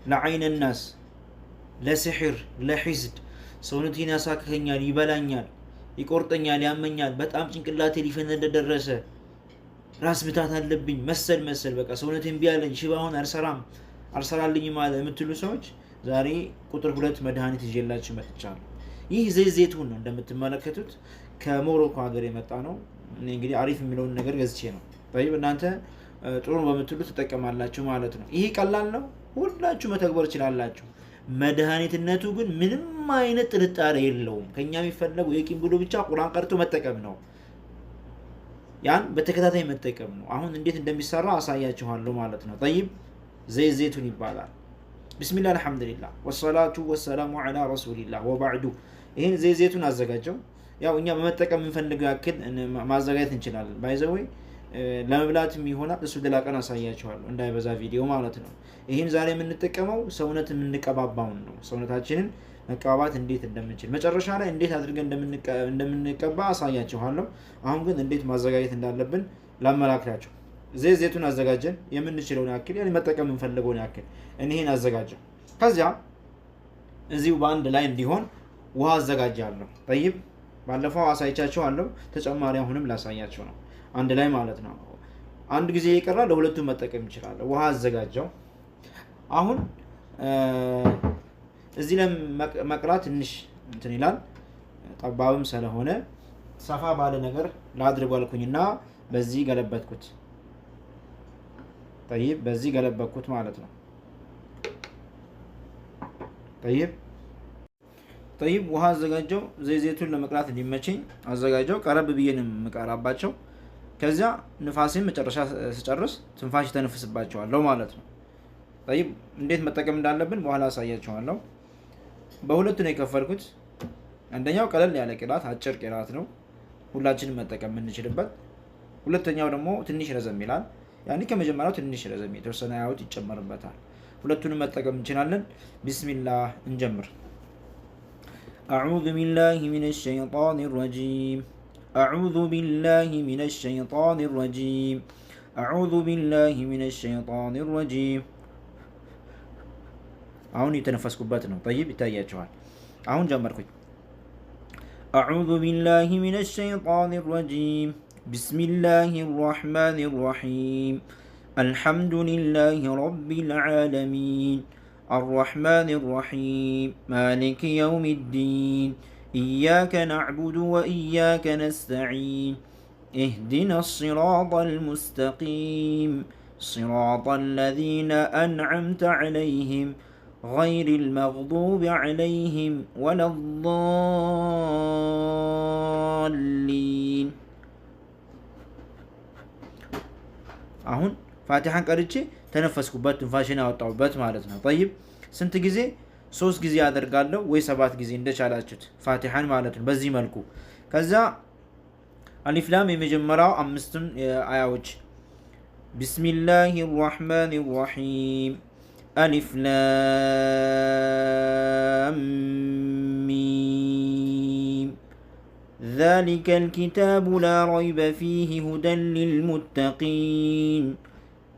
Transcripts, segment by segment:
ለዐይነ ናስ፣ ለስሕር፣ ለሒስድ ሰውነቴን ያሳክከኛል፣ ይበላኛል፣ ይቆርጠኛል፣ ያመኛል፣ በጣም ጭንቅላቴ ሊፈነዳ እንደደረሰ ራስ ምታት አለብኝ መሰል በቃ ሰውነቴን ቢያለኝ ሽባውን አልሰራልኝ ማለት የምትሉ ሰዎች ዛሬ ቁጥር 2 መድኃኒት ይዤላችሁ መጥቻለሁ። ይህ ዘይት ዘይቱን ነው እንደምትመለከቱት ከሞሮኮ ሀገር የመጣ ነው። እኔ እንግዲህ አሪፍ የሚለውን ነገር ገዝቼ ነው። እናንተ ጥሩ በምትሉ ትጠቀማላችሁ ማለት ነው። ይሄ ቀላል ነው፣ ሁላችሁ መተግበር ትችላላችሁ። መድኃኒትነቱ ግን ምንም አይነት ጥርጣሬ የለውም። ከኛ የሚፈለገው የቂም ብሎ ብቻ ቁርአን ቀርቶ መጠቀም ነው። ያን በተከታታይ መጠቀም ነው። አሁን እንዴት እንደሚሰራ አሳያችኋለሁ ማለት ነው። ዘይት ዘይቱን ይባላል። ቢስሚላህ አልሐምዱሊላህ ወሰላቱ ወሰላሙ ዐላ ረሱሊላህ ወባዕዱ። ይህን ዘይት ዘይቱን አዘጋጀው። ያው እኛ በመጠቀም የምንፈልገው ያክል ማዘጋጀት እንችላለን። ባይዘወይ ለመብላትም ይሆናል። እሱ ሌላ ቀን አሳያችኋለሁ እንዳይበዛ ቪዲዮ ማለት ነው። ይህን ዛሬ የምንጠቀመው ሰውነት የምንቀባባውን ነው። ሰውነታችንን መቀባባት እንዴት እንደምንችል መጨረሻ ላይ እንዴት አድርገን እንደምንቀባ አሳያችኋለሁ። አሁን ግን እንዴት ማዘጋጀት እንዳለብን ላመላክታችሁ። ዘይት ዘይቱን አዘጋጀን፣ የምንችለውን ያክል መጠቀም የምንፈልገውን ያክል እኔን አዘጋጀው። ከዚያ እዚሁ በአንድ ላይ እንዲሆን ውሃ አዘጋጃለሁ። ባለፈው አሳይቻችኋለሁ። ተጨማሪ አሁንም ላሳያችሁ ነው። አንድ ላይ ማለት ነው። አንድ ጊዜ የቀራ ለሁለቱም መጠቀም ይችላል። ውሃ አዘጋጀው። አሁን እዚህ ለመቅራት ትንሽ እንትን ይላል፣ ጠባብም ስለሆነ ሰፋ ባለ ነገር ላድርግ አልኩኝና በዚህ ገለበጥኩት። በዚህ ገለበጥኩት ማለት ነው። ውሃ አዘጋጀው። ዘይቱን ለመቅራት እንዲመቸኝ አዘጋጀው። ቀረብ ብዬ ነው የምቀራባቸው። ከዚያ ንፋሴን መጨረሻ ስጨርስ ትንፋሽ ተነፍስባቸዋለሁ ማለት ነው። እንዴት መጠቀም እንዳለብን በኋላ አሳያችኋለሁ። በሁለቱ ነው የከፈልኩት። አንደኛው ቀለል ያለ ቅራት አጭር ቅራት ነው፣ ሁላችንም መጠቀም የምንችልበት። ሁለተኛው ደግሞ ትንሽ ረዘም ይላል። ያኔ ከመጀመሪያው ትንሽ ረዘም የተወሰነ ያውት ይጨመርበታል። ሁለቱንም መጠቀም እንችላለን። ቢስሚላህ እንጀምር። አዑዙ ቢላሂ ሚነሽ ሸይጣኒር ረጂም أعوذ بالله من الشيطان الرجيم أعوذ بالله من الشيطان الرجيم አሁን የተነፈስኩበት ነው። ይታያችኋል። አሁን ጀመርኩኝ። أعوذ بالله من الشيطان الرجيم بسم الله الرحمن الرحيم الحمد لله رب العالمين الرحمن الرحيم مالك يوم الدين إياك نعبد وإياك نستعين اهدنا الصراط المستقيم صراط الذين أنعمت عليهم غير المغضوب عليهم ولا الضالين አሁን ፋቲሐን ቀርቼ ተነፈስኩበት፣ ትንፋሽን አወጣሁበት ማለት ነው። ስንት ጊዜ? 3 ጊዜ አደርጋለሁ ወይ 7 ጊዜ እንደቻላችሁት ፋቲሐን ማለት ነው። በዚህ መልኩ ከዛ አሊፍ ላም የመጀመሪያው 5 አያዎች ቢስሚላሂ ራህማኒ ራሂም አሊፍ ላም ሚም ذلك الكتاب لا ريب فيه هدى للمتقين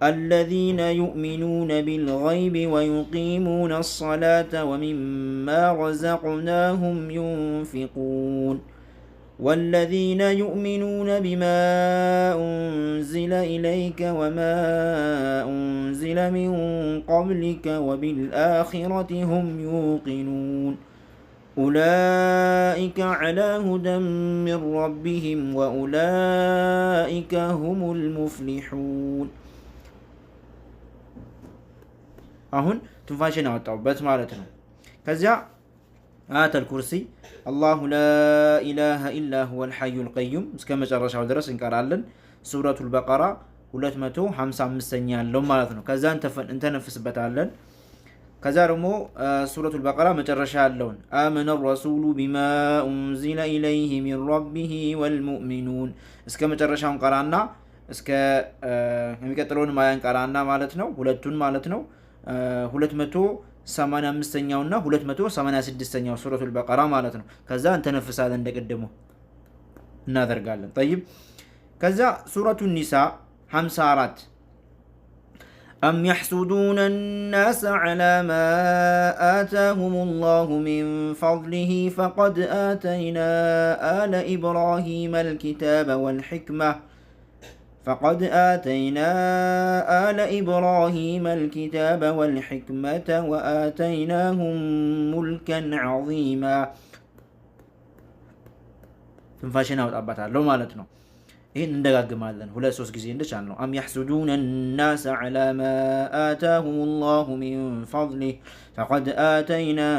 الذين يؤمنون بالغيب ويقيمون الصلاة ومما رزقناهم ينفقون والذين يؤمنون بما أنزل إليك وما أنزل من قبلك وبالآخرة هم يوقنون أولئك على هدى من ربهم وأولئك هم المفلحون አሁን ትንፋሽን አወጣሁበት ማለት ነው። ከዚያ አያተል ኩርሲ አላሁ ላ ኢላሃ ኢላ ሁወል ሐዩል ቀዩም እስከ መጨረሻው ድረስ እንቀራለን። ሱረቱል በቀራ 255ኛ ያለው ማለት ነው። ከዛ እንተነፍስበታለን። ከዛ ደግሞ ሱረቱል በቀራ መጨረሻ ያለውን አመነ ረሱሉ ቢማ ኡንዚለ ኢለይሂ ሚን ረቢሂ ወልሙእሚኑን እስከ መጨረሻው እንቀራና እስከ የሚቀጥለውን ማያን ቀራና ማለት ነው። ሁለቱን ማለት ነው 285ኛው እና 286ኛው ሱረቱል በቀራ ማለት ነው። ከዛ እንተነፍሳለን እንደቀደሙ እናደርጋለን። ከዛ ሱረቱ ኒሳ 54 أم يحسدون الناس على ما آتاهم الله من فضله فقد آتينا آل إبراهيم الكتاب والحكمة وآتيناهم ملكا عظيما ትንፋሽን አወጣባታለሁ ማለት ነው። ይህን እንደጋግማለን ሁለት ሶስት ጊዜ እንደቻልነው። አም يحسدون الناس على ما آتاهم الله من فضله فقد آتينا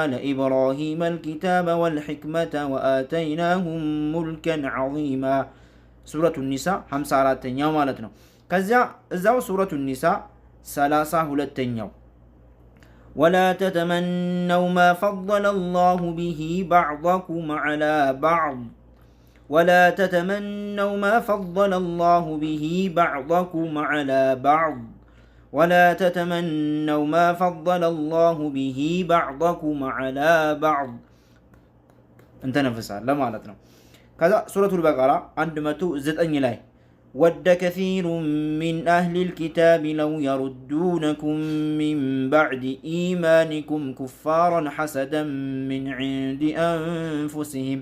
آل إبراهيم الكتاب والحكمة وآتيناهم ملكا عظيما ሱረቱ ኒሳ 54ኛው ማለት ነው። ከዚያ እዛው ሱረቱ ኒሳ 32ኛው ولا تتمنوا ما فضل الله به بعضكم على بعض ولا تتمنوا ما فضل الله به بعضكم على بعض ولا تتمنوا ما فضل الله به بعضكم على بعض انت نفسها ለማለት ነው። ከዛ ሱረቱል በቀራ 109 ላይ ود كثير من أهل الكتاب لو يردونكم من بعد إيمانكم كفارا حسدا من عند أنفسهم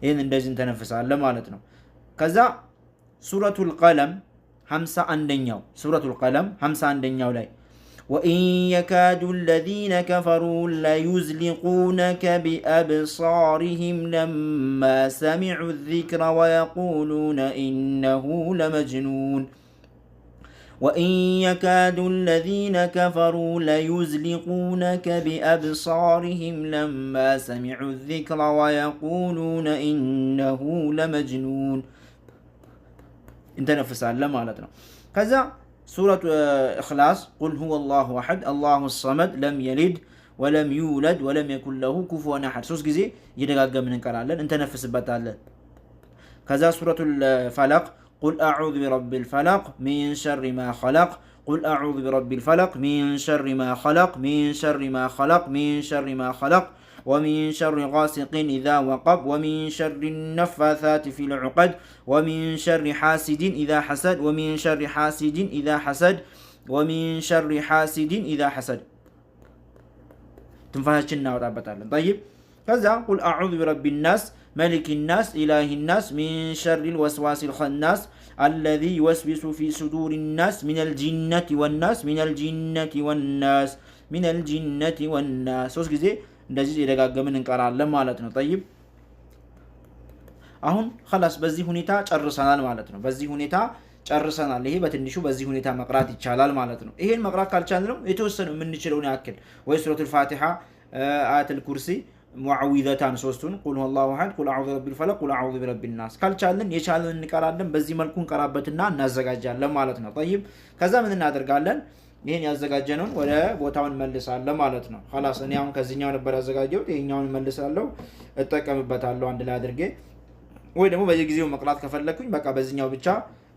إذن እንደዚህ እንተነፍሳለን ማለት ነው። ከዛ ሱረቱል ቀለም 51ኛው ሱረቱል ቀለም 51ኛው ላይ وإن يكاد الذين كفروا ليزلقونك بأبصارهم لما سمعوا الذكر ويقولون إنه لمجنون وإن يكاد الذين كفروا ليزلقونك بأبصارهم لما سمعوا الذكر ويقولون إنه لمجنون انت نفس على مالتنا كذا سورة إخلاص قل هو الله أحد الله الصمد لم يلد ولم يولد ولم يكن له كفوا أحد ሶስት ጊዜ እየደጋገምን እንቀራለን እንተነፍስበታለን። ከዛ سورة الفلق قل أعوذ برب الفلق من شر ما خلق قل أعوذ برب الفلق من شر ما خلق من شر ما خلق من شر ما خلق ومن شر غاسق إذا وقب ومن شر النفاثات في العقد ومن شر حاسد إذا حسد ومن شر حاسد إذا حسد ومن شر حاسد إذا حسد تنفهشنا وتعبتالا. طيب كذا قل أعوذ برب الناس ملك الناس إله الناس من شر الوسواس الخناس الذي يوسوس في صدور الناس من الجنة والناس من الجنة والناس من الجنة والناس ሶስት ጊዜ እንደዚህ የደጋገምን እንቀራለን ማለት ነው። طيب አሁን خلاص በዚህ ሁኔታ ጨርሰናል ማለት ነው። በዚህ ሁኔታ ጨርሰናል። ይሄ በትንሹ በዚህ ሁኔታ መቅራት ይቻላል ማለት ነው። ይሄን መቅራት ካልቻልን የተወሰነ የምንችለውን ያክል ወይ ሱረቱል ፋቲሃ አያተል ኩርሲ ሙዓዊዘታን ሶስቱን ቁል ሁወላሁ አሐድ ቁል አዑዙ ቢረቢል ፈለቅ ቁል አዑዙ ቢረቢን ናስ ካልቻልን የቻልን እንቀራለን። በዚህ መልኩ እንቀራበትና እናዘጋጃለን ማለት ነው። طيب ከዛ ምን እናደርጋለን? ይሄን ያዘጋጀነውን ወደ ቦታው እንመልሳለን ማለት ነው። خلاص እኔ አሁን ከዚህኛው ነበር ያዘጋጀሁት ይሄኛውን መልሳለሁ እጠቀምበታለሁ አንድ ላይ አድርጌ ወይ ደግሞ በየጊዜው መቅራት ከፈለኩኝ በቃ በዚህኛው ብቻ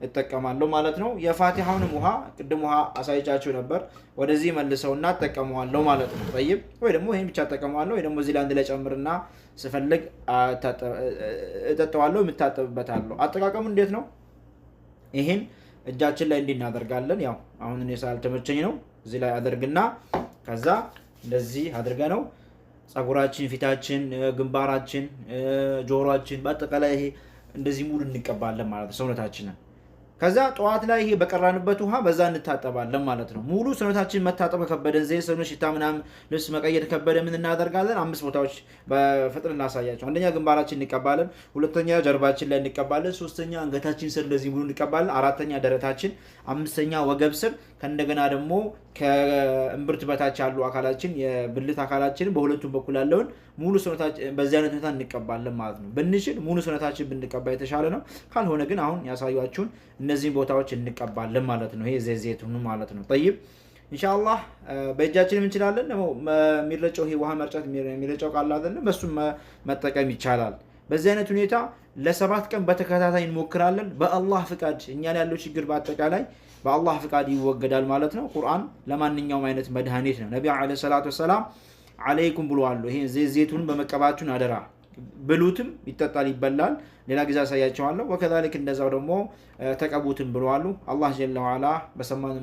እጠቀማለሁ ማለት ነው። የፋቲሃውንም ውሃ ቅድም ውሃ አሳይቻችሁ ነበር ወደዚህ መልሰውና እጠቀመዋለሁ ማለት ነው። طيب ወይ ደግሞ ይሄን ብቻ እጠቀመዋለሁ ወይ ደግሞ እዚህ ላይ አንድ ላይ ጨምርና ስፈልግ እጠጣዋለሁ የምታጠብበታለሁ። አጠቃቀሙ እንዴት ነው? ይሄን እጃችን ላይ እንድናደርጋለን። ያው አሁን እኔ ሳልተመቸኝ ነው እዚህ ላይ አድርግና ከዛ እንደዚህ አድርገ ነው ጸጉራችን፣ ፊታችን፣ ግንባራችን፣ ጆሮአችን በአጠቃላይ ይሄ እንደዚህ ሙሉ እንቀባለን ማለት ነው ሰውነታችንን። ከዛ ጠዋት ላይ ይሄ በቀራንበት ውሃ በዛ እንታጠባለን ማለት ነው። ሙሉ ሰውነታችን መታጠብ ከበደን ዘይት ሰውነት ሽታ ምናምን ልብስ መቀየር ከበደ ምን እናደርጋለን? 5 ቦታዎች በፍጥነት እናሳያቸው። አንደኛ ግንባራችን እንቀባለን፣ ሁለተኛ ጀርባችን ላይ እንቀባለን፣ ሶስተኛ አንገታችን ስር እንደዚህ ሙሉ እንቀባለን፣ አራተኛ ደረታችን፣ አምስተኛ ወገብ ስር፣ ከእንደገና ደግሞ ከእምብርት በታች ያሉ አካላችን የብልት አካላችን በሁለቱም በኩል ያለውን ሙሉ ሰውነታችን በዚህ አይነት ሁኔታ እንቀባለን ማለት ነው። ብንችል ሙሉ ሰውነታችን ብንቀባ የተሻለ ነው። ካልሆነ ግን አሁን ያሳያችሁን እነዚህ ቦታዎች እንቀባለን ማለት ነው። ይሄ ዘይቱን ማለት ነው። طيب ኢንሻአላህ በእጃችን እንችላለን ነው የሚረጨው ይሄ ውሃ መርጨት የሚረጨው ቃል አይደለም በሱ መጠቀም ይቻላል። በዚህ አይነት ሁኔታ ለ7 ቀን በተከታታይ እንሞክራለን። በአላህ ፍቃድ እኛ ላይ ያለው ችግር በአጠቃላይ በአላህ ፍቃድ ይወገዳል ማለት ነው። ቁርአን ለማንኛውም አይነት መድኃኒት ነው። ነብዩ አለይሂ ሰላቱ ወሰላም አለይኩም ብለዋል። ይሄ ዘይቱን በመቀባቱን አደራ ብሉትም ይጠጣል ይበላል ሌላ ጊዜ አሳያቸዋለሁ ወከዛልክ እንደዛው ደግሞ ተቀቡትም ብለዋል አላህ ጀለ ወዐላ በሰማነው